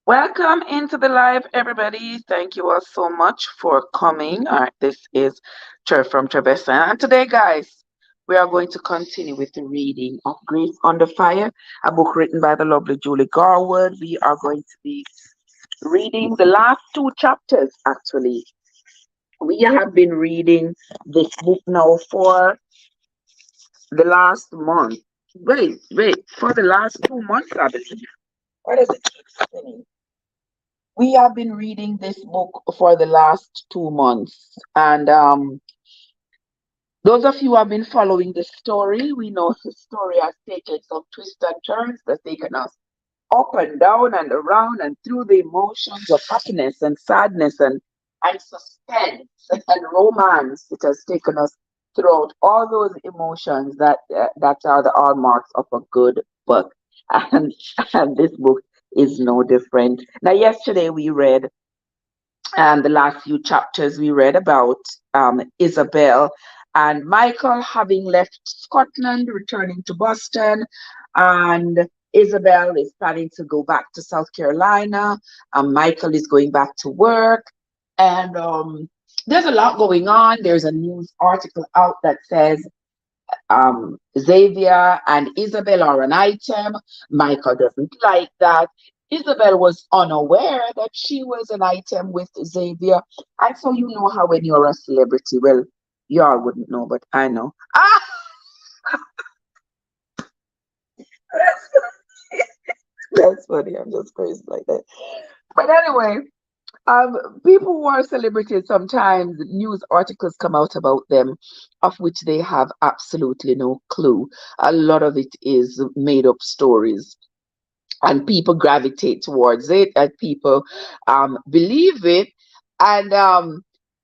Welcome into the live, everybody. Thank you all so much for coming. All right, this is Trev from Trevessa. And today, guys, we are going to continue with the reading of Grace Under Fire, a book written by the lovely Julie Garwood. We are going to be reading the last two chapters, actually. We have been reading this book now for the last month. Wait, for the last 2 months, I believe. Why does it keep spinning? We have been reading this book for the last 2 months. And those of you who have been following the story, we know the story has taken some twists and turns, that's taken us up and down and around and through the emotions of happiness and sadness and suspense and romance. It has taken us throughout all those emotions that are the hallmarks of a good book. And, and this book is no different. Now, yesterday we read, and the last few chapters we read about Isabel and Michael having left Scotland, returning to Boston, and Isabel is planning to go back to South Carolina. Michael is going back to work, and there's a lot going on. There's a news article out that says Xavier and Isabel are an item. Michael doesn't like that. Isabel was unaware that she was an item with Xavier. And so you know how when you're a celebrity, well, you all wouldn't know, but I know. Ah, that's funny. I'm just crazy like that. But anyway, people who are celebrities, sometimes news articles come out about them of which they have absolutely no clue. A lot of it is made up stories, and people gravitate towards it, and people believe it, and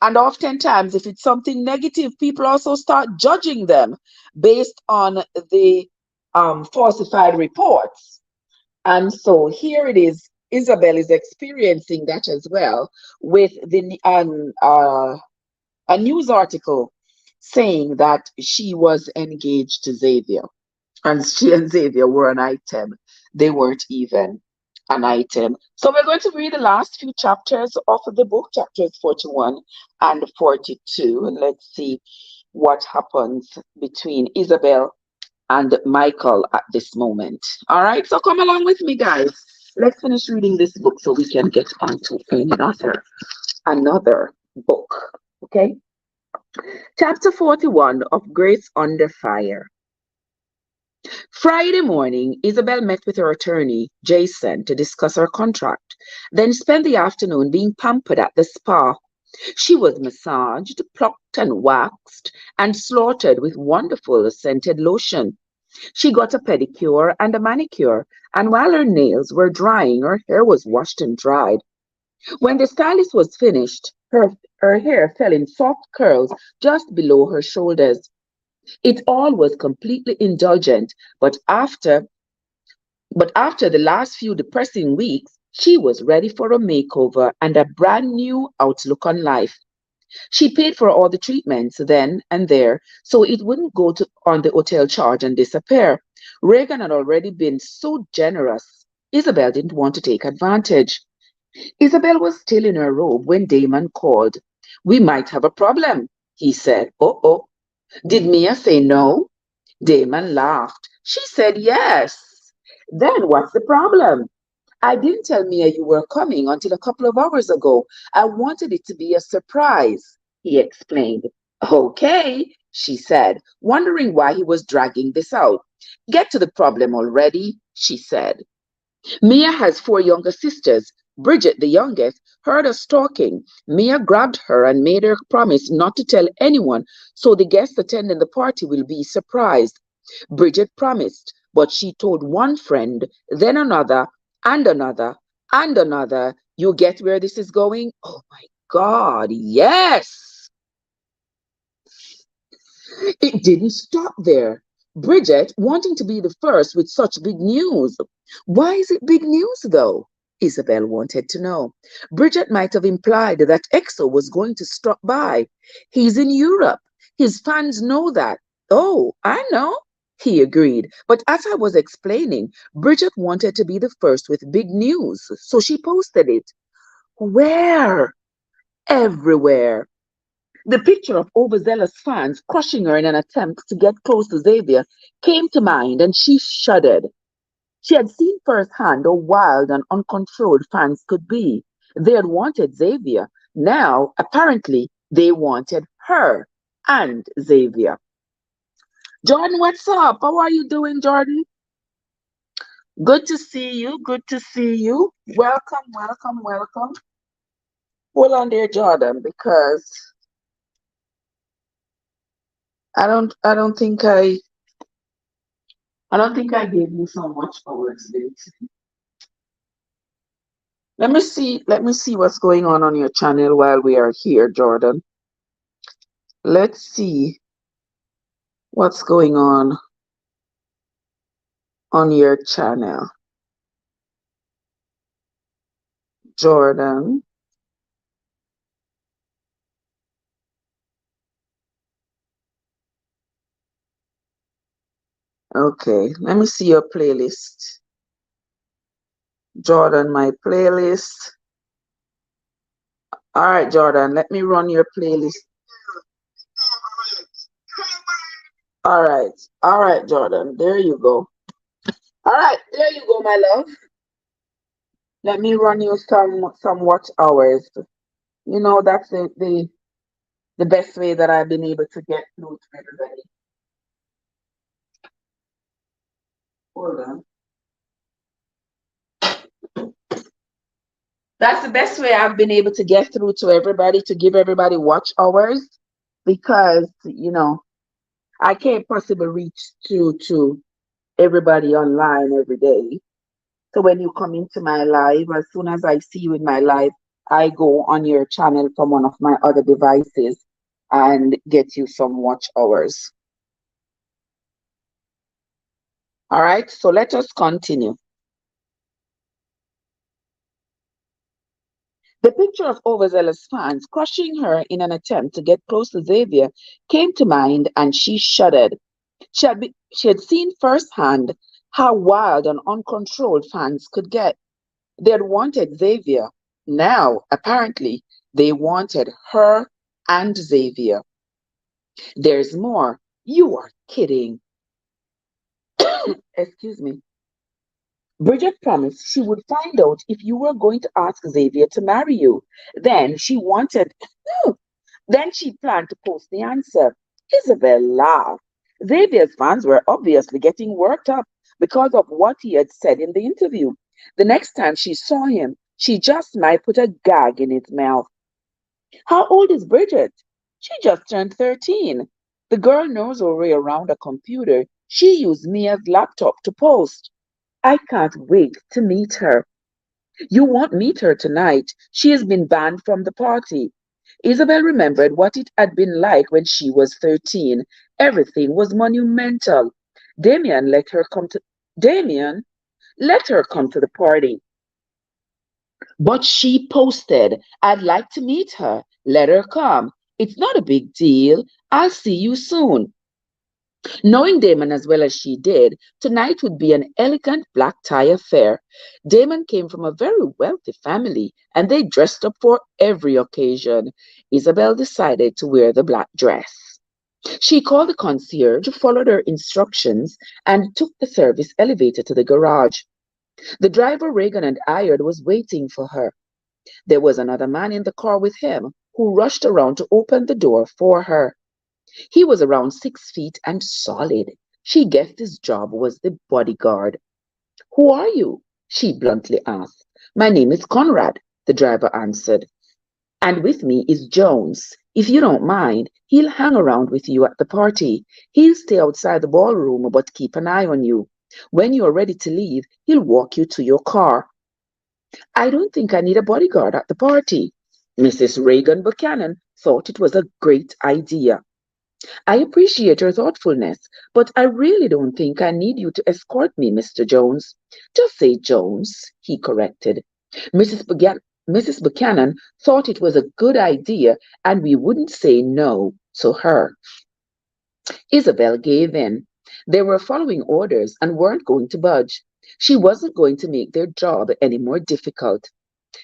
and oftentimes, if it's something negative, people also start judging them based on the falsified reports. And so here it is. Isabel is experiencing that as well with a news article saying that she was engaged to Xavier, and she and Xavier were an item. They weren't even an item. So we're going to read the last few chapters of the book, chapters 41 and 42, and let's see what happens between Isabel and Michael at this moment. All right, so come along with me, guys. Let's finish reading this book so we can get on to another book. Okay, chapter 41 of Grace Under Fire. Friday morning, Isabel met with her attorney, Jason, to discuss her contract, then spent the afternoon being pampered at the spa. She was massaged, plucked and waxed, and slaughtered with wonderful scented lotion. She got a pedicure and a manicure, and while her nails were drying, her hair was washed and dried. When the stylist was finished, her hair fell in soft curls just below her shoulders. It all was completely indulgent, but after the last few depressing weeks, she was ready for a makeover and a brand new outlook on life. She paid for all the treatments then and there, so it wouldn't go on the hotel charge and disappear. Reagan had already been so generous. Isabel didn't want to take advantage. Isabel was still in her robe when Damon called. "We might have a problem," he said. "Oh. Did Mia say no?" Damon laughed. "She said yes." "Then what's the problem?" "I didn't tell Mia you were coming until a couple of hours ago. I wanted it to be a surprise," he explained. "Okay," she said, wondering why he was dragging this out. "Get to the problem already," she said. "Mia has four younger sisters. Bridget, the youngest, heard us talking. Mia grabbed her and made her promise not to tell anyone, so the guests attending the party will be surprised. Bridget promised, but she told one friend, then another, and another, and another. You get where this is going? Oh my God, yes!" It didn't stop there. Bridget wanting to be the first with such big news. Why is it big news, though? Isabel wanted to know. Bridget might have implied that EXO was going to stop by. He's in Europe. His fans know that. Oh, I know. He agreed. But as I was explaining, Bridget wanted to be the first with big news, so she posted it. Where? Everywhere. The picture of overzealous fans crushing her in an attempt to get close to Xavier came to mind, and she shuddered. She had seen firsthand how wild and uncontrolled fans could be. They had wanted Xavier. Now, apparently, they wanted her and Xavier. Jordan, what's up? How are you doing, Jordan? Good to see you. Good to see you. Welcome, welcome, welcome. Hold on there, Jordan, because I don't think I gave you so much forward today. Let me see what's going on your channel while we are here, Jordan. Let's see what's going on your channel. Jordan. Okay, let me see your playlist. Jordan, my playlist. All right, Jordan, let me run your playlist. All right, Jordan, there you go. All right, there you go, my love. Let me run you some watch hours. You know, that's the best way that I've been able to get through to everybody. Hold on. That's the best way I've been able to get through to everybody, to give everybody watch hours, because, I can't possibly reach to everybody online every day. So when you come into my live, as soon as I see you in my live, I go on your channel from one of my other devices and get you some watch hours. All right, so let us continue. The picture of overzealous fans crushing her in an attempt to get close to Xavier came to mind, and she shuddered. She had seen firsthand how wild and uncontrolled fans could get. They had wanted Xavier. Now, apparently, they wanted her and Xavier. There's more. You are kidding. Excuse me. Bridget promised she would find out if you were going to ask Xavier to marry you. Then she wanted, then she planned to post the answer. Isabel laughed. Xavier's fans were obviously getting worked up because of what he had said in the interview. The next time she saw him, she just might put a gag in his mouth. How old is Bridget? She just turned 13. The girl knows her way around a computer. She used Mia's laptop to post. I can't wait to meet her. You won't meet her tonight. She has been banned from the party. Isabel remembered what it had been like when she was 13. Everything was monumental. Damien let her come to Damien let her come to the party. But she posted, I'd like to meet her. Let her come. It's not a big deal. I'll see you soon. Knowing Damon as well as she did, tonight would be an elegant black tie affair. Damon came from a very wealthy family, and they dressed up for every occasion. Isabel decided to wear the black dress. She called the concierge, followed her instructions, and took the service elevator to the garage. The driver Reagan had hired was waiting for her. There was another man in the car with him who rushed around to open the door for her. He was around 6 feet and solid. She guessed his job was the bodyguard. Who are you? She bluntly asked. My name is Conrad, the driver answered. And with me is Jones. If you don't mind, he'll hang around with you at the party. He'll stay outside the ballroom, but keep an eye on you. When you're ready to leave, he'll walk you to your car. I don't think I need a bodyguard at the party. Mrs. Reagan Buchanan thought it was a great idea. I appreciate your thoughtfulness, but I really don't think I need you to escort me, Mr. Jones. Just say Jones, he corrected. Mrs. Buchanan thought it was a good idea, and we wouldn't say no to her. Isabel gave in. They were following orders and weren't going to budge. She wasn't going to make their job any more difficult.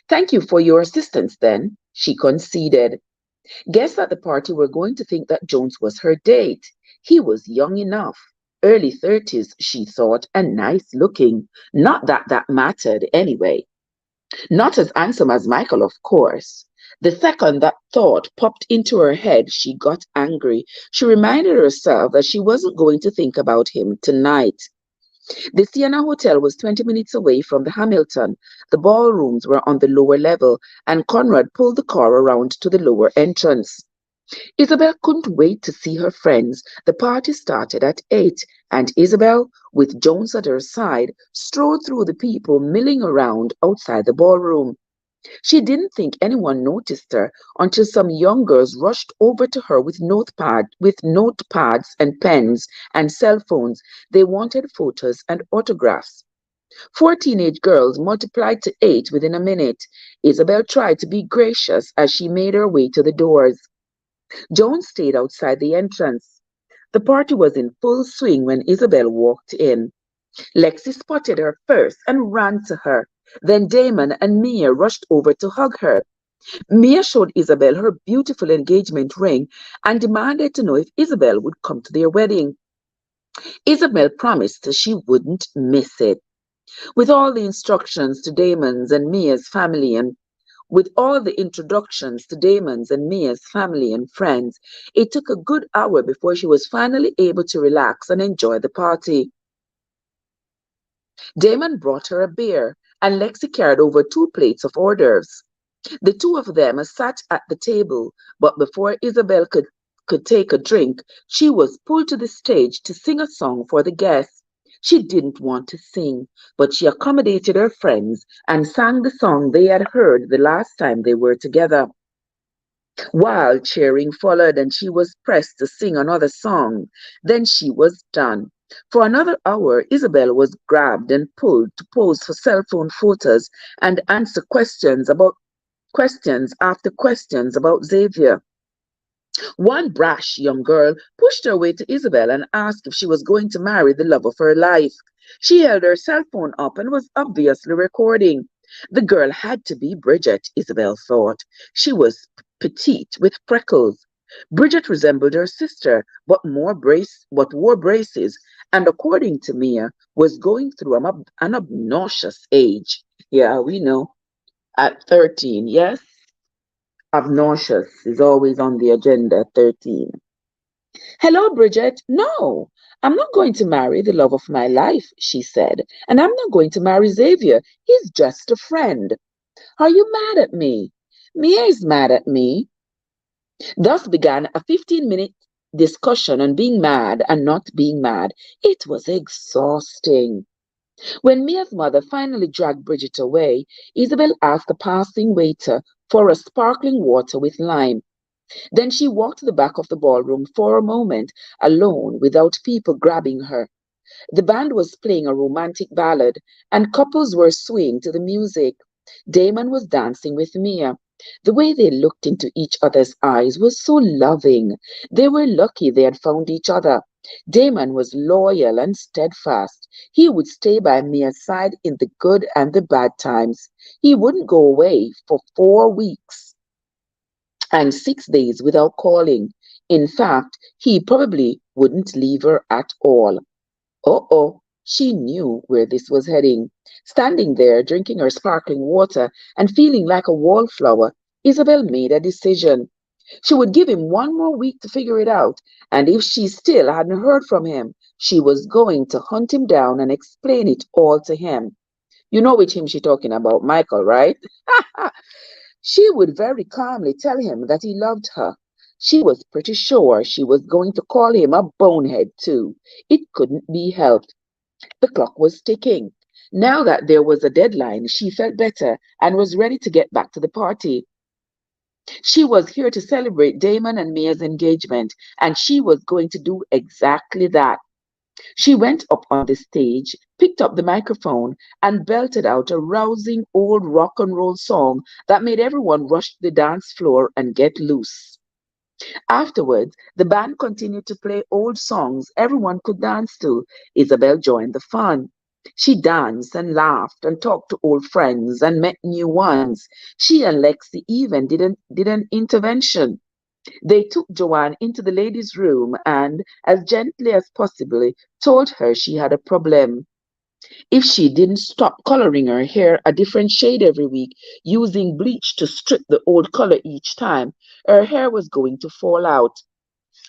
Thank you for your assistance, then, she conceded. Guests at the party were going to think that Jones was her date. He was young enough. Early 30s, she thought, and nice looking. Not that that mattered anyway. Not as handsome as Michael, of course. The second that thought popped into her head, she got angry. She reminded herself that she wasn't going to think about him tonight. The Sienna Hotel was 20 minutes away from the Hamilton. The ballrooms were on the lower level, and Conrad pulled the car around to the lower entrance. Isabel couldn't wait to see her friends. The party started at 8, and Isabel, with Jones at her side, strolled through the people milling around outside the ballroom. She didn't think anyone noticed her until some young girls rushed over to her with notepads and pens and cell phones. They wanted photos and autographs. 4 teenage girls multiplied to 8 within a minute. Isabel tried to be gracious as she made her way to the doors. Joan stayed outside the entrance. The party was in full swing when Isabel walked in. Lexi spotted her first and ran to her. Then Damon and Mia rushed over to hug her. Mia showed Isabel her beautiful engagement ring and demanded to know if Isabel would come to their wedding. Isabel promised she wouldn't miss it. With all the instructions to Damon's and Mia's family and with all the introductions to Damon's and Mia's family and friends, it took a good hour before she was finally able to relax and enjoy the party. Damon brought her a beer, and Lexi carried over 2 plates of hors d'oeuvres. The two of them sat at the table, but before Isabel could take a drink, she was pulled to the stage to sing a song for the guests. She didn't want to sing, but she accommodated her friends and sang the song they had heard the last time they were together. While cheering followed and she was pressed to sing another song, then she was done. For another hour, Isabel was grabbed and pulled to pose for cell phone photos and answer questions after questions about Xavier. One brash young girl pushed her way to Isabel and asked if she was going to marry the love of her life. She held her cell phone up and was obviously recording. The girl had to be Bridget, Isabel thought. She was petite with freckles. Bridget resembled her sister, but wore braces, and according to Mia, was going through an obnoxious age. Yeah, we know. At 13, yes? Obnoxious is always on the agenda at 13. Hello, Bridget. No, I'm not going to marry the love of my life, she said. And I'm not going to marry Xavier. He's just a friend. Are you mad at me? Mia is mad at me. Thus began a 15-minute discussion on being mad and not being mad. It was exhausting. When Mia's mother finally dragged Bridget away, Isabel asked the passing waiter for a sparkling water with lime. Then she walked to the back of the ballroom for a moment, alone, without people grabbing her. The band was playing a romantic ballad, and couples were swaying to the music. Damon was dancing with Mia. The way they looked into each other's eyes was so loving. They were lucky they had found each other. Damon was loyal and steadfast. He would stay by Mia's side in the good and the bad times. He wouldn't go away for 4 weeks and 6 days without calling. In fact, he probably wouldn't leave her at all. Oh, she knew where this was heading. Standing there, drinking her sparkling water and feeling like a wallflower, Isabel made a decision. She would give him 1 more week to figure it out, and if she still hadn't heard from him, she was going to hunt him down and explain it all to him. You know which him she talking about, Michael, right? She would very calmly tell him that he loved her. She was pretty sure she was going to call him a bonehead, too. It couldn't be helped. The clock was ticking. Now that there was a deadline, she felt better and was ready to get back to the party. She was here to celebrate Damon and Mia's engagement, and she was going to do exactly that. She went up on the stage, picked up the microphone, and belted out a rousing old rock and roll song that made everyone rush to the dance floor and get loose. Afterwards, the band continued to play old songs everyone could dance to. Isabel joined the fun. She danced and laughed and talked to old friends and met new ones. She and Lexi even did an intervention. They took Joanne into the ladies' room and, as gently as possible, told her she had a problem. If she didn't stop coloring her hair a different shade every week, using bleach to strip the old color each time, her hair was going to fall out.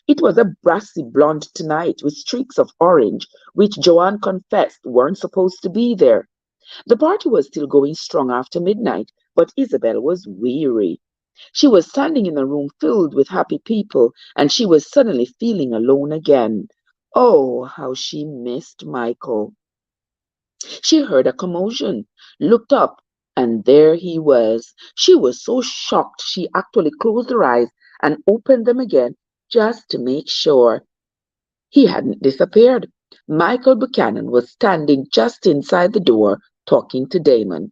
It was a brassy blonde tonight with streaks of orange, which Joanne confessed weren't supposed to be there. The party was still going strong after midnight, but Isabel was weary. She was standing in a room filled with happy people, and she was suddenly feeling alone again. Oh, how she missed Michael. She heard a commotion, looked up, and there he was. She was so shocked she actually closed her eyes and opened them again just to make sure. He hadn't disappeared. Michael Buchanan was standing just inside the door talking to Damon.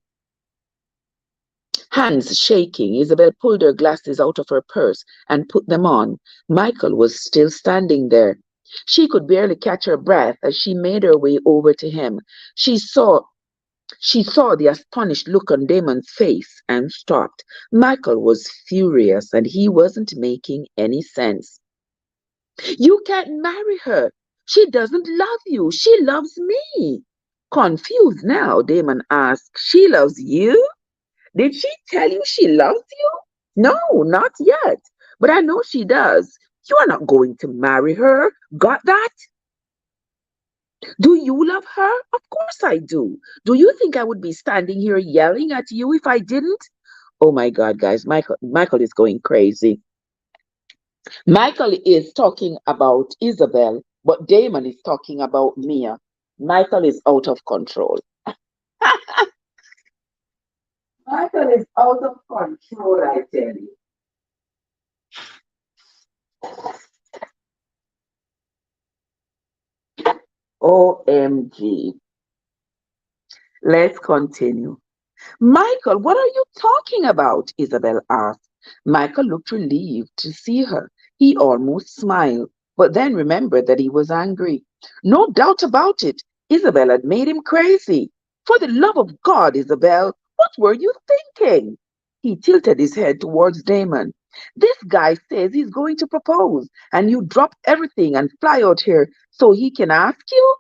Hands shaking, Isabel pulled her glasses out of her purse and put them on. Michael was still standing there. She could barely catch her breath as she made her way over to him. She saw She saw the astonished look on Damon's face and stopped. Michael was furious and he wasn't making any sense. You can't marry her. She doesn't love you. She loves me. Confused now, Damon asked, She loves you? Did she tell you she loves you? No, not yet. But I know she does. You are not going to marry her. Got that? Do you love her? Of course I do. Do you think I would be standing here yelling at you if I didn't? Oh my God, guys, Michael is going crazy. Michael is talking about Isabel, but Damon is talking about Mia. Michael is out of control. Michael is out of control, I tell you. OMG. Let's continue. Michael, what are you talking about? Isabel asked. Michael looked relieved to see her. He almost smiled, but then remembered that he was angry. No doubt about it. Isabel had made him crazy. For the love of God, Isabel, what were you thinking? He tilted his head towards Damon. This guy says he's going to propose, and you drop everything and fly out here so he can ask you?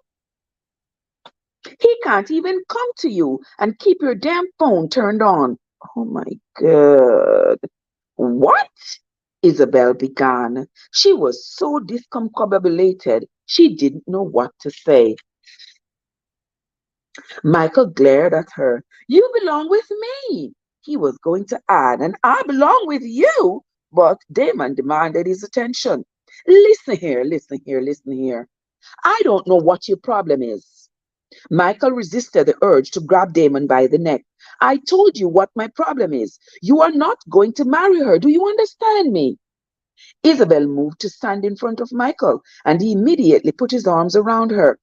He can't even come to you and keep your damn phone turned on. Oh my God. What? Isabel began. She was so discombobulated, she didn't know what to say. Michael glared at her. You belong with me. He was going to add, and I belong with you. But Damon demanded his attention. Listen here, listen here, listen here. I don't know what your problem is. Michael resisted the urge to grab Damon by the neck. I told you what my problem is. You are not going to marry her. Do you understand me? Isabel moved to stand in front of Michael, and he immediately put his arms around her.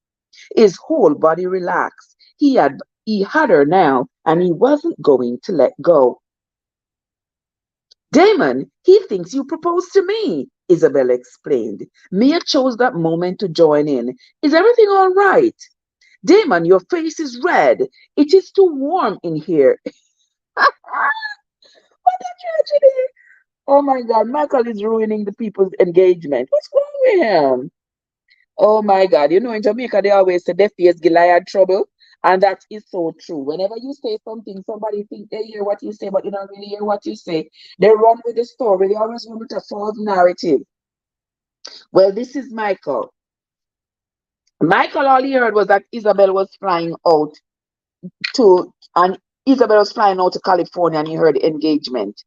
His whole body relaxed. He had her now, and he wasn't going to let go. Damon, he thinks you proposed to me, Isabel explained. Mia chose that moment to join in. Is everything all right? Damon, your face is red. It is too warm in here. What a tragedy. Oh my God, Michael is ruining the people's engagement. What's wrong with him? Oh my God, you know in Jamaica they always say deaf ears Goliath trouble. And that is so true. Whenever you say something, somebody think they hear what you say, but you don't really hear what you say. They run with the story. They always run with a false narrative. Well, this is Michael. Michael, all he heard was that Isabel was flying out and Isabel was flying out to California and he heard engagement.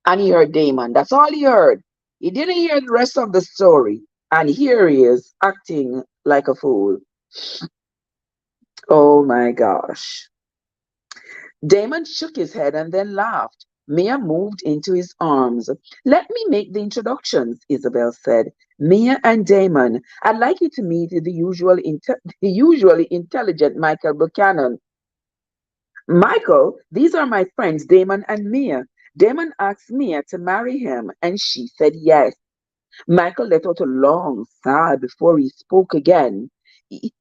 And he heard Damon. That's all he heard. He didn't hear the rest of the story. And here he is acting like a fool. Oh my gosh. Damon shook his head and then laughed. Mia moved into his arms. Let me make the introductions, Isabel said. Mia and Damon. I'd like you to meet the usually intelligent Michael Buchanan. Michael, these are my friends Damon and Mia. Damon asked Mia to marry him, and she said yes. Michael let out a long sigh before he spoke again.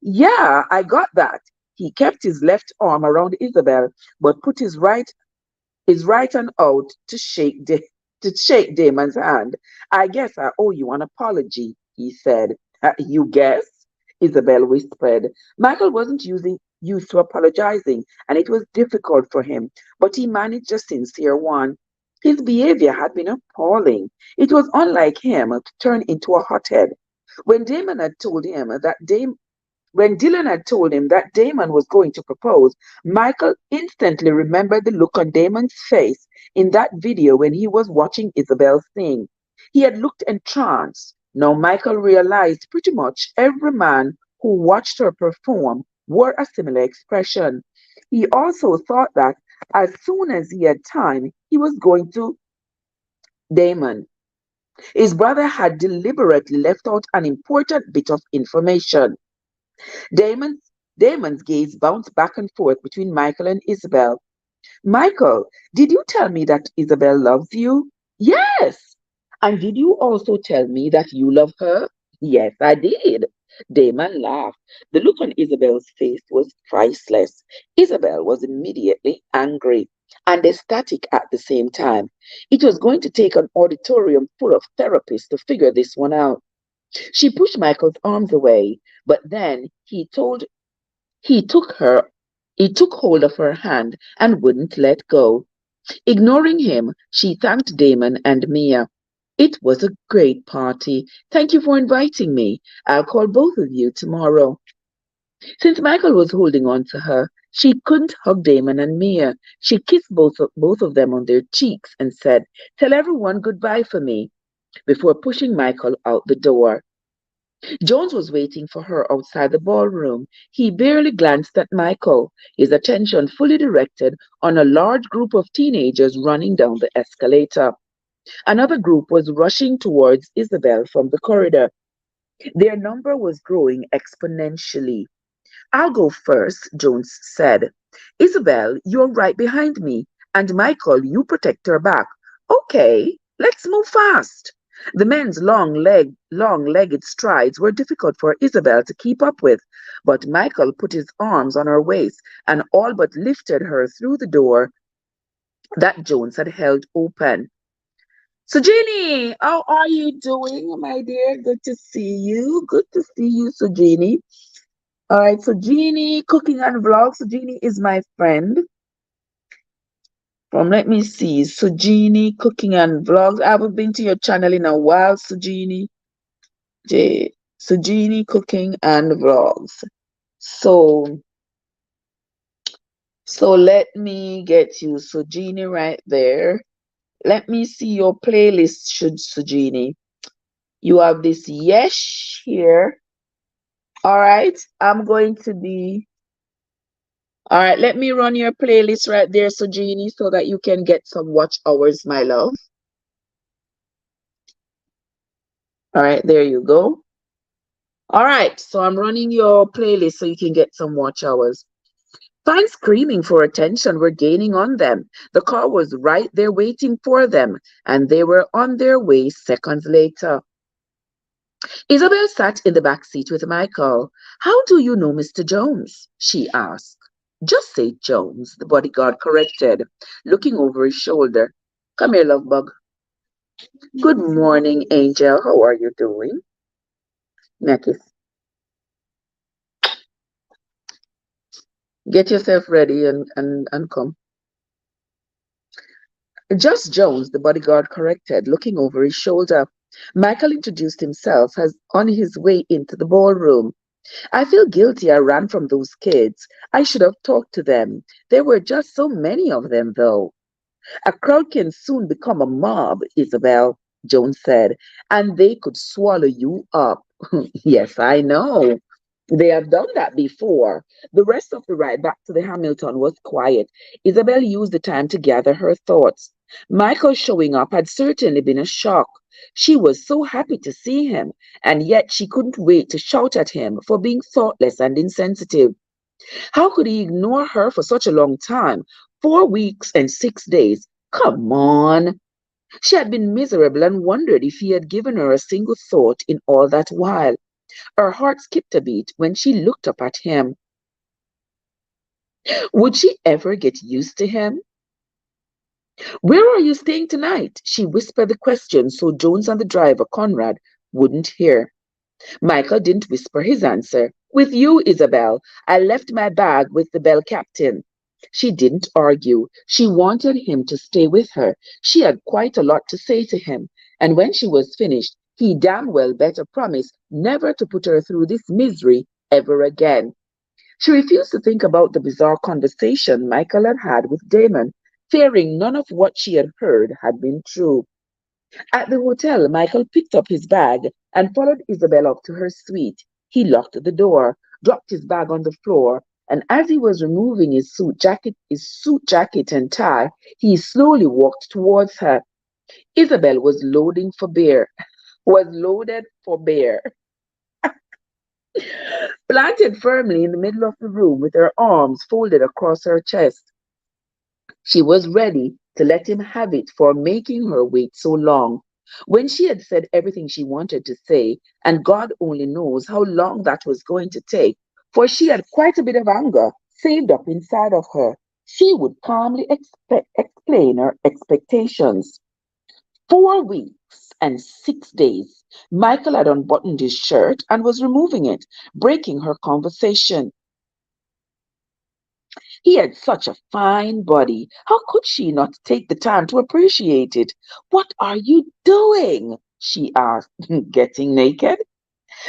Yeah, I got that. He kept his left arm around Isabel, but put his right hand out to shake Damon's hand. I guess I owe you an apology, he said. You guess? Isabel whispered. Michael wasn't used to apologizing, and it was difficult for him, but he managed a sincere one. His behavior had been appalling. It was unlike him to turn into a hothead. When Damon had told him that Dame when Dylan had told him that Damon was going to propose, Michael instantly remembered the look on Damon's face in that video when he was watching Isabel sing. He had looked entranced. Now Michael realized pretty much every man who watched her perform wore a similar expression. He also thought that as soon as he had time, he was going to Damon. His brother had deliberately left out an important bit of information. Damon's, Damon's gaze bounced back and forth between Michael and Isabel. Michael, did you tell me that Isabel loves you? Yes. And did you also tell me that you love her? Yes, I did. Damon laughed. The look on Isabel's face was priceless. Isabel was immediately angry and ecstatic at the same time. It was going to take an auditorium full of therapists to figure this one out. She pushed Michael's arms away, but then he took her he took hold of her hand and wouldn't let go. Ignoring him, she thanked Damon and Mia. It was a great party. Thank you for inviting me. I'll call both of you tomorrow. Since Michael was holding on to her, she couldn't hug Damon and Mia. She kissed both of them on their cheeks and said, Tell everyone goodbye for me, before pushing Michael out the door. Jones was waiting for her outside the ballroom. He barely glanced at Michael, his attention fully directed on a large group of teenagers running down the escalator. Another group was rushing towards Isabel from the corridor. Their number was growing exponentially. I'll go first, Jones said. Isabel, you're right behind me, and Michael, you protect her back. Okay, let's move fast. The men's long-legged strides were difficult for Isabel to keep up with, but Michael put his arms on her waist and all but lifted her through the door that Jones had held open. So, Jeannie, how are you doing, my dear? Good to see you. Good to see you, so Jeannie. All right, so Jeannie, cooking and vlogs. So Jeannie is my friend. Let me see, Sujini Cooking and Vlogs. I haven't been to your channel in a while, Sujini. Sujini Cooking and Vlogs. So, let me get you, Sujini, right there. Let me see your playlist, Sujini. You have this Yesh here. All right, all right, let me run your playlist right there, Sujini, so that you can get some watch hours, my love. All right, there you go. All right, so I'm running your playlist so you can get some watch hours. Fans screaming for attention were gaining on them. The car was right there waiting for them, and they were on their way seconds later. Isabel sat in the back seat with Michael. How do you know Mr. Jones? She asked. Just say Jones, the bodyguard corrected, looking over his shoulder. Come here, love bug. Good morning, Angel. How are you doing? Nakis. Get yourself ready and come. Just Jones, the bodyguard corrected, looking over his shoulder. Michael introduced himself as on his way into the ballroom. I feel guilty I ran from those kids. I should have talked to them. There were just so many of them, though. A crowd can soon become a mob, Isabel, Jones said, and they could swallow you up. Yes, I know. They have done that before. The rest of the ride back to the Hamilton was quiet. Isabel used the time to gather her thoughts. Michael showing up had certainly been a shock. She was so happy to see him, and yet she couldn't wait to shout at him for being thoughtless and insensitive. How could he ignore her for such a long time? 4 weeks and 6 days. Come on. She had been miserable and wondered if he had given her a single thought in all that while. Her heart skipped a beat when she looked up at him. Would she ever get used to him? Where are you staying tonight? She whispered the question so Jones and the driver, Conrad, wouldn't hear. Michael didn't whisper his answer. With you, Isabel. I left my bag with the bell captain. She didn't argue. She wanted him to stay with her. She had quite a lot to say to him. And when she was finished, he damn well better promise never to put her through this misery ever again. She refused to think about the bizarre conversation Michael had had with Damon, fearing none of what she had heard had been true. At the hotel, Michael picked up his bag and followed Isabel up to her suite. He locked the door, dropped his bag on the floor, and as he was removing his suit jacket and tie, he slowly walked towards her. Isabel was loaded for bear, planted firmly in the middle of the room with her arms folded across her chest. She was ready to let him have it for making her wait so long. When she had said everything she wanted to say, and God only knows how long that was going to take, for she had quite a bit of anger saved up inside of her, she would calmly explain her expectations. 4 weeks and 6 days. Michael had unbuttoned his shirt and was removing it, breaking her conversation. He had such a fine body. How could she not take the time to appreciate it? What are you doing? She asked, getting naked.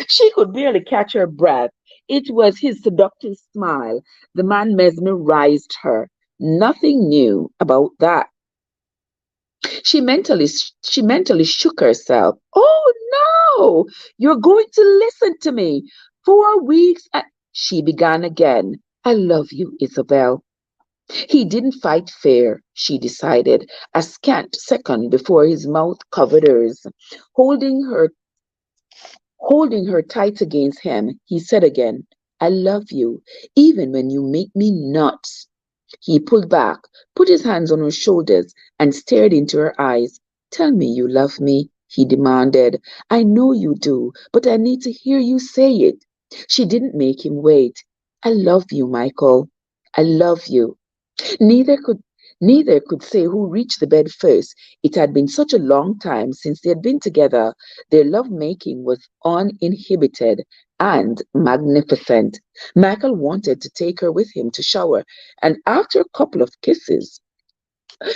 She could barely catch her breath. It was his seductive smile. The man mesmerized her. Nothing new about that. She mentally shook herself. Oh no! You're going to listen to me. 4 weeks and she began again. I love you, Isabel. He didn't fight fair, she decided, a scant second before his mouth covered hers. Holding her holding her tight against him, he said again, I love you, even when you make me nuts. He pulled back, put his hands on her shoulders, and stared into her eyes. Tell me you love me, he demanded. I know you do, but I need to hear you say it. She didn't make him wait. I love you, Michael. I love you. Neither could neither could say who reached the bed first. It had been such a long time since they had been together. Their love making was uninhibited and magnificent. Michael wanted to take her with him to shower, and after a couple of kisses,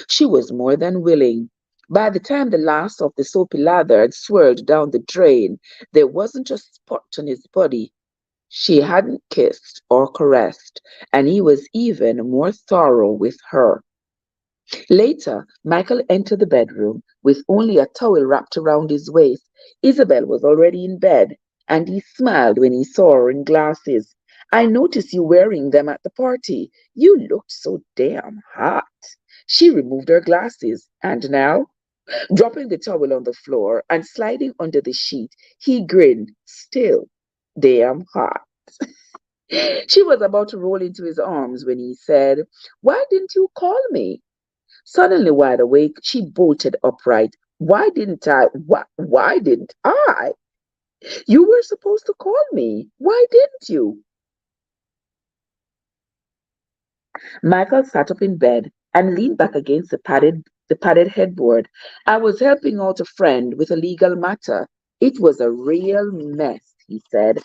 she was more than willing. By the time the last of the soapy lather had swirled down the drain, there wasn't a spot on his body she hadn't kissed or caressed, and he was even more thorough with her. Later, Michael entered the bedroom with only a towel wrapped around his waist. Isabel was already in bed, and he smiled when he saw her in glasses. I noticed you wearing them at the party. You looked so damn hot. She removed her glasses, and now, dropping the towel on the floor and sliding under the sheet, he grinned, still damn hot. She was about to roll into his arms when he said, Why didn't you call me? Suddenly wide awake, she bolted upright. Why didn't I? Why didn't I? You were supposed to call me. Why didn't you? Michael sat up in bed and leaned back against the padded headboard. I was helping out a friend with a legal matter. It was a real mess, he said.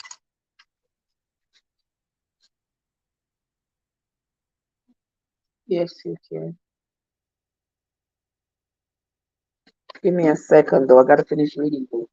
Yes, you can. Give me a second, though. I gotta finish reading this.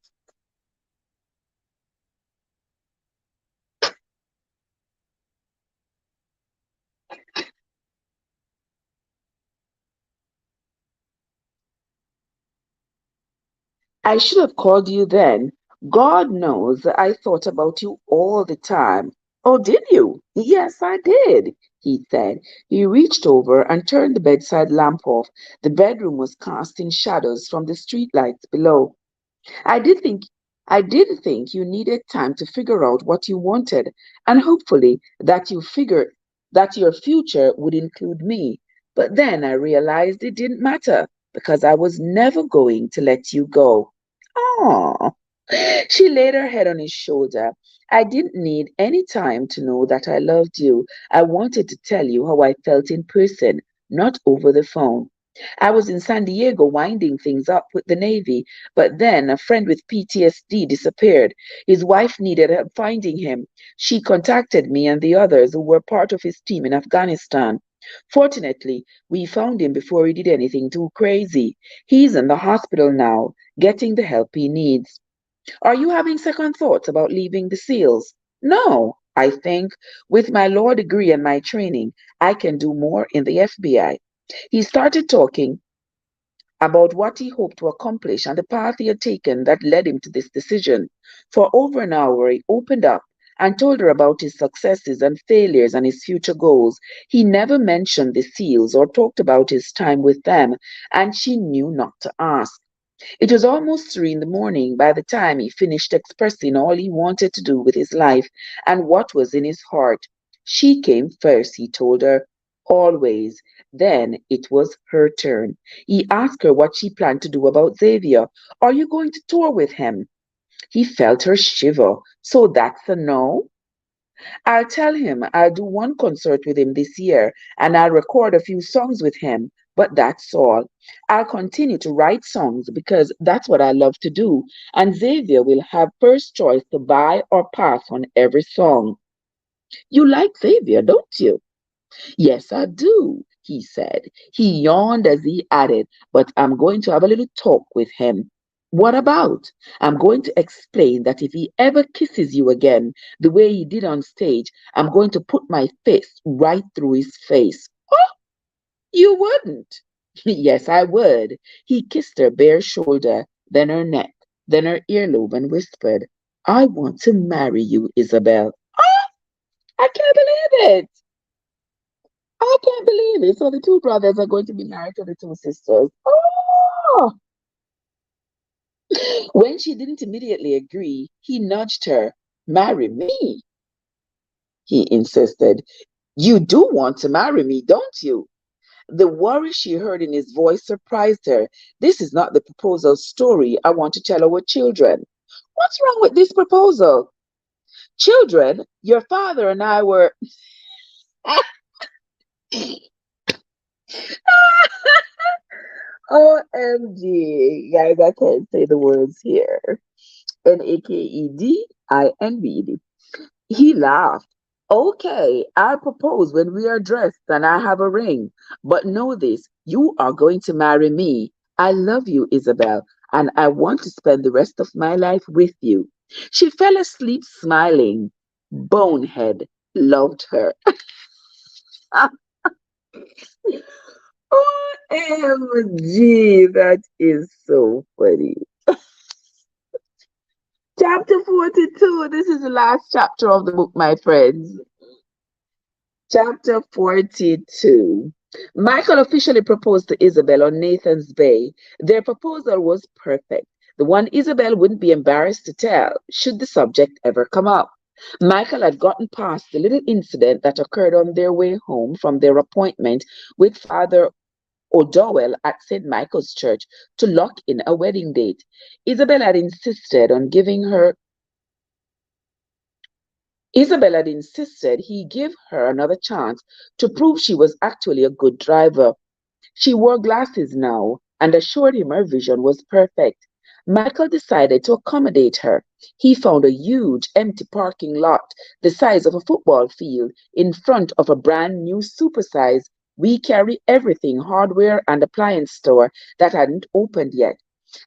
I should have called you then. God knows I thought about you all the time. Oh, did you? Yes, I did, he said. He reached over and turned the bedside lamp off. The bedroom was casting shadows from the streetlights below. I did think I did think you needed time to figure out what you wanted, and hopefully that your future would include me. But then I realized it didn't matter. because I was never going to let you go. Oh. She laid her head on his shoulder. I didn't need any time to know that I loved you. I wanted to tell you how I felt in person, not over the phone. I was in San Diego winding things up with the Navy, but then a friend with PTSD disappeared. His wife needed help finding him. She contacted me and the others who were part of his team in Afghanistan. Fortunately, we found him before he did anything too crazy. He's in the hospital now, getting the help he needs. Are you having second thoughts about leaving the SEALs? No, I think with my law degree and my training, I can do more in the FBI. He started talking about what he hoped to accomplish and the path he had taken that led him to this decision. For over an hour, he opened up and told her about his successes and failures and his future goals. He never mentioned the SEALs or talked about his time with them, and she knew not to ask. It was almost 3 in the morning by the time he finished expressing all he wanted to do with his life and what was in his heart. She came first, he told her, always. Then it was her turn. He asked her what she planned to do about Xavier. Are you going to tour with him? He felt her shiver. So that's a no? I'll tell him I'll do one concert with him this year and I'll record a few songs with him, but that's all. I'll continue to write songs because that's what I love to do, and Xavier will have first choice to buy or pass on every song. You like Xavier, don't you? Yes, I do, he said. He yawned as he added, but I'm going to have a little talk with him. What about? I'm going to explain that if he ever kisses you again, the way he did on stage, I'm going to put my fist right through his face. Oh, you wouldn't. Yes, I would. He kissed her bare shoulder, then her neck, then her earlobe, and whispered, I want to marry you, Isabel. Oh, I can't believe it. I can't believe it. So the two brothers are going to be married to the two sisters. Oh! When she didn't immediately agree, he nudged her. Marry me, he insisted. You do want to marry me, don't you? The worry she heard in his voice surprised her. This is not the proposal story I want to tell our children. What's wrong with this proposal? Children, your father and I were. OMG. Guys, I can't say the words here. NAKEDINBD. He laughed. Okay, I'll propose when we are dressed and I have a ring. But know this, you are going to marry me. I love you, Isabel, and I want to spend the rest of my life with you. She fell asleep smiling. Bonehead loved her. OMG, that is so funny. Chapter 42. This is the last chapter of the book, my friends. Chapter 42. Michael officially proposed to Isabel on Nathan's Bay. Their proposal was perfect. The one Isabel wouldn't be embarrassed to tell, should the subject ever come up. Michael had gotten past the little incident that occurred on their way home from their appointment with Father O'Dowell at St. Michael's Church to lock in a wedding date. Isabel had insisted on giving her Isabel had insisted he give her another chance to prove she was actually a good driver. She wore glasses now and assured him her vision was perfect. Michael decided to accommodate her. He found a huge empty parking lot the size of a football field in front of a brand new supersized We Carry Everything hardware and appliance store that hadn't opened yet.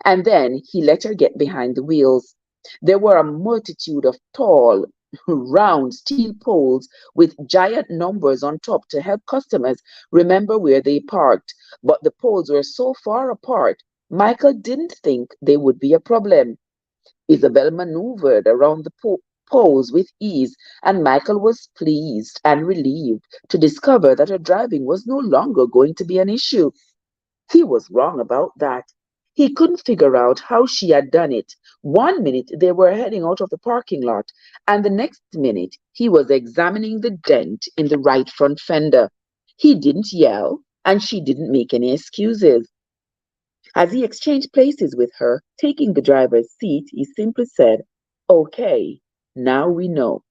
And then he let her get behind the wheels. There were a multitude of tall, round steel poles with giant numbers on top to help customers remember where they parked. But the poles were so far apart, Michael didn't think they would be a problem. Isabel maneuvered around the poles with ease, and Michael was pleased and relieved to discover that her driving was no longer going to be an issue. He was wrong about that. He couldn't figure out how she had done it. One minute they were heading out of the parking lot, and the next minute he was examining the dent in the right front fender. He didn't yell, and she didn't make any excuses. As he exchanged places with her, taking the driver's seat, he simply said, "Okay, now we know."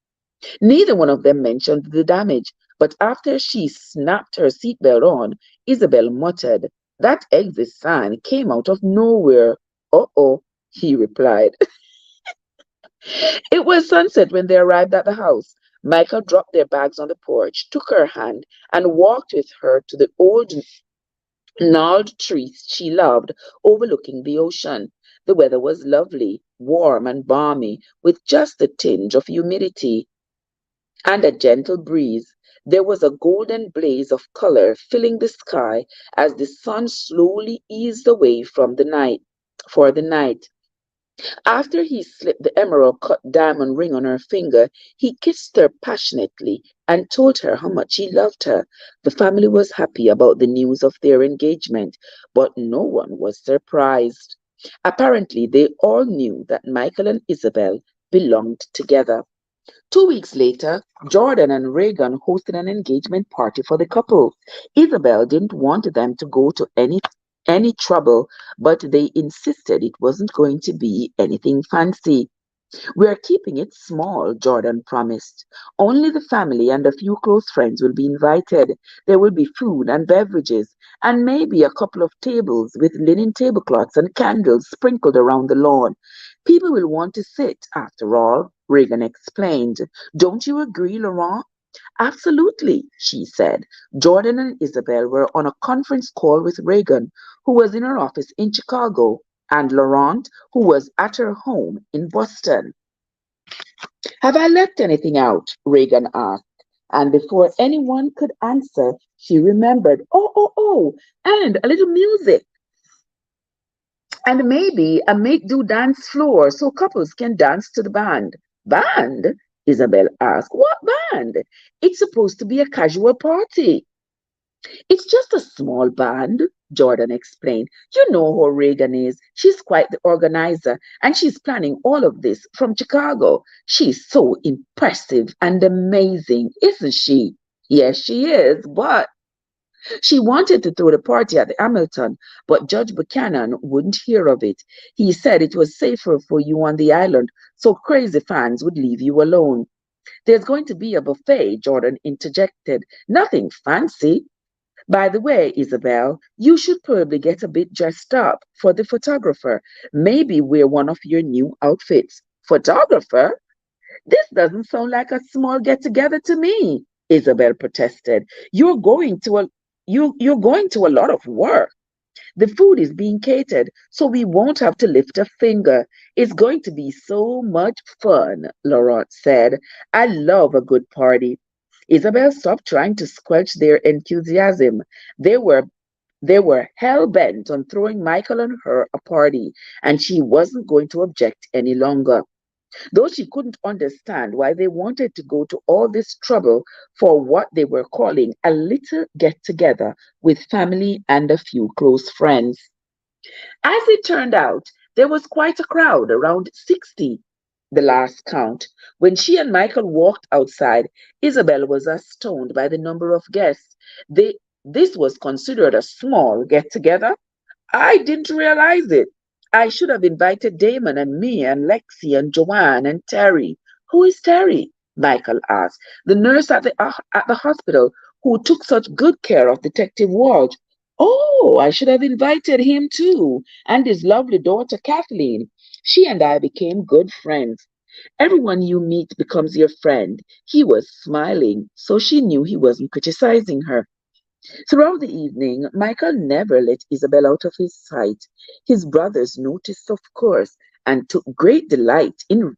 Neither one of them mentioned the damage, but after she snapped her seatbelt on, Isabel muttered, "That exit sign came out of nowhere." "Uh-oh," he replied. It was sunset when they arrived at the house. Michael dropped their bags on the porch, took her hand, and walked with her to the old gnarled trees she loved, overlooking the ocean. The weather was lovely, warm and balmy, with just a tinge of humidity and a gentle breeze. There was a golden blaze of color filling the sky as the sun slowly eased away from the night for the night. After he slipped the emerald cut diamond ring on her finger, he kissed her passionately and told her how much he loved her. The family was happy about the news of their engagement, but no one was surprised. Apparently, they all knew that Michael and Isabel belonged together. 2 weeks later, Jordan and Reagan hosted an engagement party for the couple. Isabel didn't want them to go to any trouble, but they insisted it wasn't going to be anything fancy. "We're keeping it small," Jordan promised. "Only the family and a few close friends will be invited. There will be food and beverages, and maybe a couple of tables with linen tablecloths and candles sprinkled around the lawn. People will want to sit, after all," Reagan explained. "Don't you agree, Laurent?" "Absolutely," she said. Jordan and Isabel were on a conference call with Reagan, who was in her office in Chicago, and Laurent, who was at her home in Boston. "Have I left anything out?" Reagan asked. And before anyone could answer, she remembered, "Oh, and a little music. And maybe a make-do dance floor so couples can dance to the band." "Band?" Isabel asked. "What band? It's supposed to be a casual party." "It's just a small band," Jordan explained. "You know how Reagan is. She's quite the organizer, and she's planning all of this from Chicago. She's so impressive and amazing, isn't she?" "Yes, she is, but—" "She wanted to throw the party at the Hamilton, but Judge Buchanan wouldn't hear of it. He said it was safer for you on the island, so crazy fans would leave you alone." "There's going to be a buffet," Jordan interjected. "Nothing fancy. By the way, Isabel, you should probably get a bit dressed up for the photographer. Maybe wear one of your new outfits." "Photographer? This doesn't sound like a small get together to me," Isabel protested. You're going to a lot of work. The food is being catered, so we won't have to lift a finger. It's going to be so much fun," Laurent said. "I love a good party." Isabel stopped trying to squelch their enthusiasm. They were they were hell bent on throwing Michael and her a party, and she wasn't going to object any longer. Though she couldn't understand why they wanted to go to all this trouble for what they were calling a little get together with family and a few close friends. As it turned out, there was quite a crowd, around 60, the last count. When she and Michael walked outside, Isabel was astounded by the number of guests. This was considered a small get together. "I didn't realize it. I should have invited Damon and me and Lexi and Joanne and Terry." "Who is Terry?" Michael asked. "The nurse at the hospital who took such good care of Detective Walsh." "Oh, I should have invited him too, and his lovely daughter Kathleen. She and I became good friends." "Everyone you meet becomes your friend." He was smiling, so she knew he wasn't criticizing her. Throughout the evening, Michael never let Isabel out of his sight. His brothers noticed, of course, and took great delight in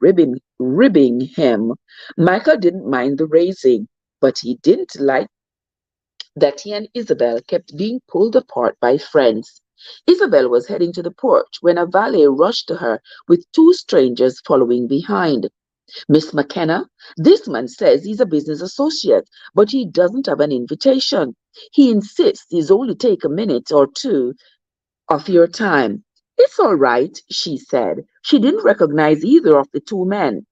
ribbing him. Michael didn't mind the raising, but he didn't like that he and Isabel kept being pulled apart by friends. Isabel was heading to the porch when a valet rushed to her with two strangers following behind. "Miss McKenna, this man says he's a business associate, but he doesn't have an invitation. He insists he's only take a minute or two of your time." "It's all right," she said. She didn't recognize either of the two men.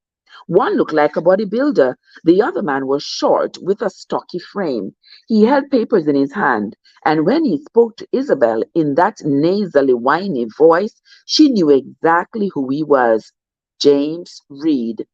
One looked like a bodybuilder. The other man was short with a stocky frame. He held papers in his hand, and when he spoke to Isabel in that nasally, whiny voice, she knew exactly who he was. James Reed.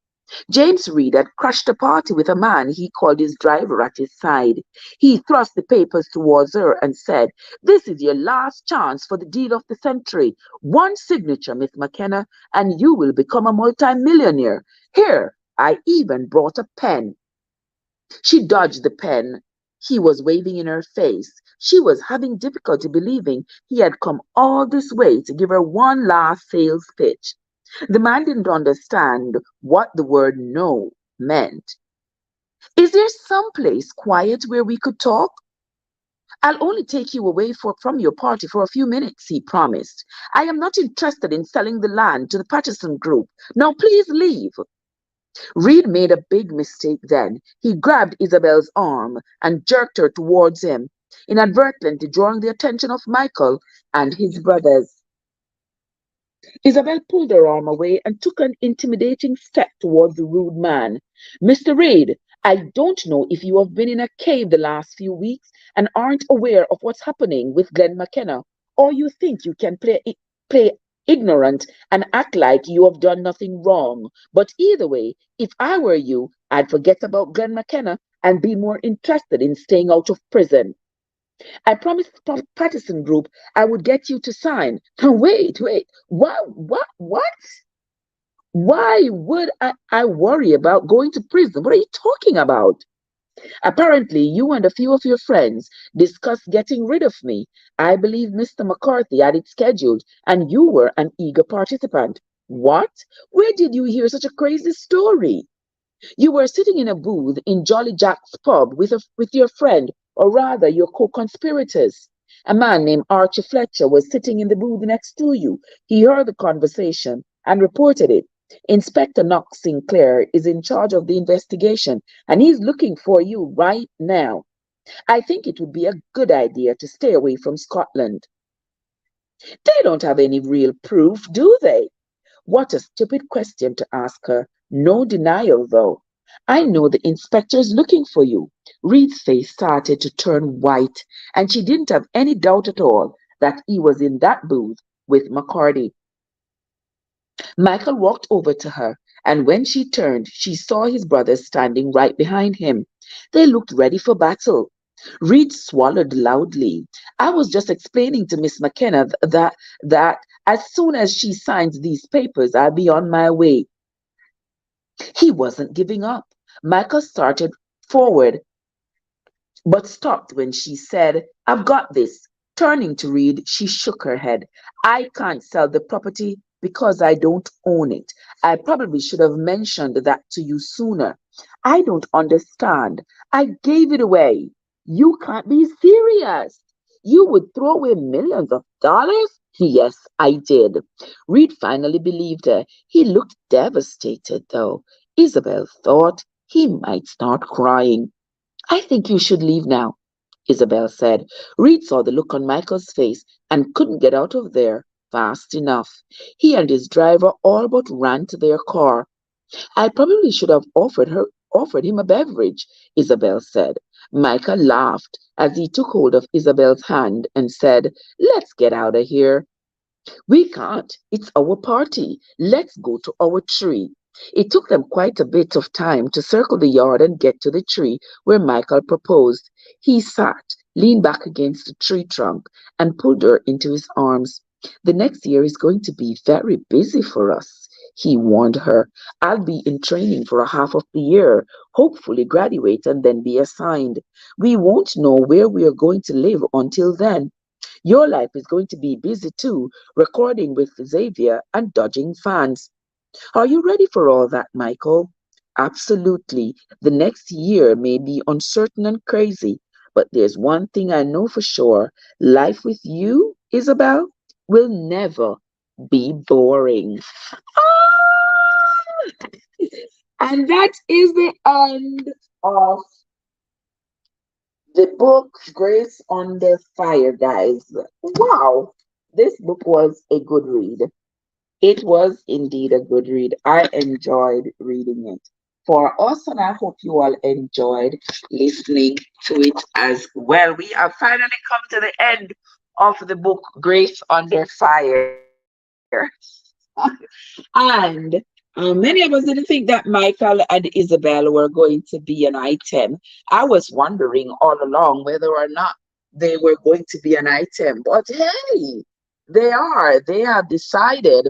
James Reed had crashed a party with a man he called his driver at his side. He thrust the papers towards her and said, "This is your last chance for the deal of the century. One signature, Miss McKenna, and you will become a multimillionaire. Here, I even brought a pen." She dodged the pen he was waving in her face. She was having difficulty believing he had come all this way to give her one last sales pitch. The man didn't understand what the word no meant. "Is there some place quiet where we could talk?" "I'll only take you away from your party for a few minutes," he promised. "I am not interested in selling the land to the Patterson Group. Now please leave." Reed made a big mistake then. He grabbed Isabel's arm and jerked her towards him, inadvertently drawing the attention of Michael and his brothers. Isabel pulled her arm away and took an intimidating step towards the rude man. "Mr. Reed, I don't know if you have been in a cave the last few weeks and aren't aware of what's happening with Glenn McKenna, or you think you can play ignorant and act like you have done nothing wrong. But either way, if I were you, I'd forget about Glenn McKenna and be more interested in staying out of prison. I promised Patterson Group I would get you to sign." Wait. What? Why would I worry about going to prison? What are you talking about? "Apparently, you and a few of your friends discussed getting rid of me. I believe Mr. McCarthy had it scheduled, and you were an eager participant." "What? Where did you hear such a crazy story?" "You were sitting in a booth in Jolly Jack's pub with your friend, or rather your co-conspirators. A man named Archie Fletcher was sitting in the booth next to you. He heard the conversation and reported it. Inspector Knox Sinclair is in charge of the investigation, and he's looking for you right now. I think it would be a good idea to stay away from Scotland." "They don't have any real proof, do they?" What a stupid question to ask her. No denial, though. "I know the inspector's looking for you." Reed's face started to turn white, and she didn't have any doubt at all that he was in that booth with McCarty. Michael walked over to her, and when she turned, she saw his brothers standing right behind him. They looked ready for battle. Reed swallowed loudly. "I was just explaining to Miss McKenna that as soon as she signs these papers, I'll be on my way." He wasn't giving up. Michael started forward, but stopped when she said, "I've got this." Turning to Reed, she shook her head. "I can't sell the property because I don't own it. I probably should have mentioned that to you sooner." "I don't understand. I gave it away." "You can't be serious. You would throw away millions of dollars?" "Yes, I did." Reed finally believed her. He looked devastated, though. Isabel thought he might start crying. "I think you should leave now," Isabel said. Reed saw the look on Michael's face and couldn't get out of there fast enough. He and his driver all but ran to their car. "I probably should have offered him a beverage," Isabel said. Michael laughed as he took hold of Isabel's hand and said, "Let's get out of here." "We can't. It's our party. Let's go to our tree." It took them quite a bit of time to circle the yard and get to the tree where Michael proposed. He sat, leaned back against the tree trunk, and pulled her into his arms. "The next year is going to be very busy for us," he warned her. "I'll be in training for a half of the year, hopefully graduate and then be assigned. We won't know where we are going to live until then. Your life is going to be busy too, recording with Xavier and dodging fans. Are you ready for all that, Michael?" "Absolutely. The next year may be uncertain and crazy, but there's one thing I know for sure. Life with you, Isabel, will never be boring." Ah! And that is the end of the book Grace Under Fire, guys. Wow, this book was a good read. It was indeed a good read. I enjoyed reading it for us, and I hope you all enjoyed listening to it as well. We have finally come to the end of the book Grace Under Fire. And many of us didn't think that Michael and Isabel were going to be an item. I was wondering all along whether or not they were going to be an item. But hey, they are. They have decided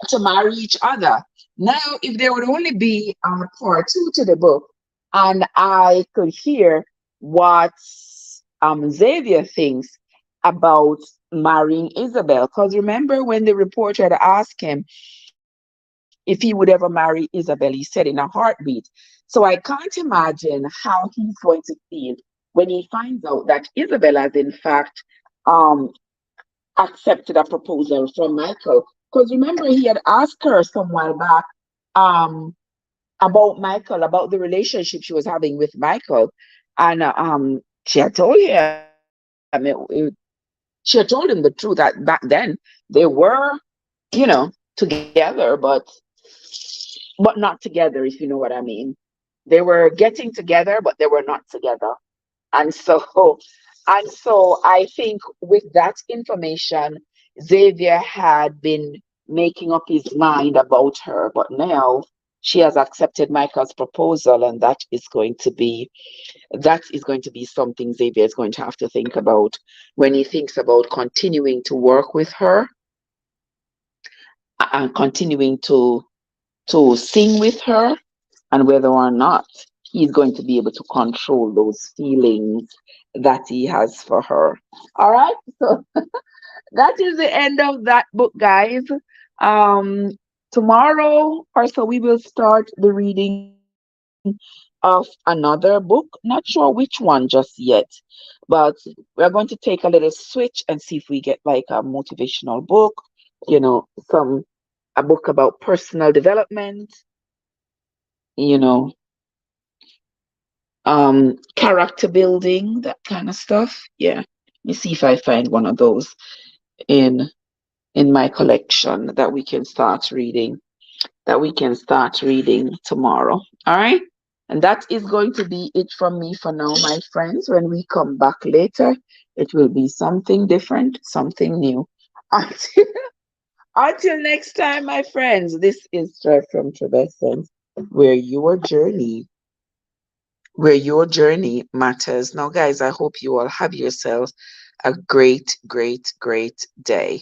to marry each other. Now, if there would only be a part two to the book, and I could hear what Xavier thinks about marrying Isabel, because remember when the reporter had asked him if he would ever marry Isabel, he said in a heartbeat. So I can't imagine how he's going to feel when he finds out that Isabel has in fact um accepted a proposal from Michael. Because remember, he had asked her some while back um, about Michael, about the relationship she was having with Michael. And she had told him, she had told him the truth that back then they were, together, but not together, if you know what I mean. They were getting together, but they were not together. And so, and so I think with that information, Xavier had been making up his mind about her, but now she has accepted Michael's proposal, and that is going to be something Xavier is going to have to think about when he thinks about continuing to work with her and continuing to sing with her, and whether or not he's going to be able to control those feelings that he has for her. All right, so that is the end of that book, guys. Um, Tomorrow or so we will start the reading of another book. Not sure which one just yet, but we're going to take a little switch and see if we get like a motivational book, some a book about personal development, you know, character building, that kind of stuff. Yeah. Let me see if I find one of those in in my collection that we can start reading tomorrow. All right. And that is going to be it from me for now, my friends. When we come back later, it will be something different, something new. Until, until next time, my friends, this is Joy from Trebescent, where your journey where your journey matters. Now, guys, I hope you all have yourselves a great, great, great day.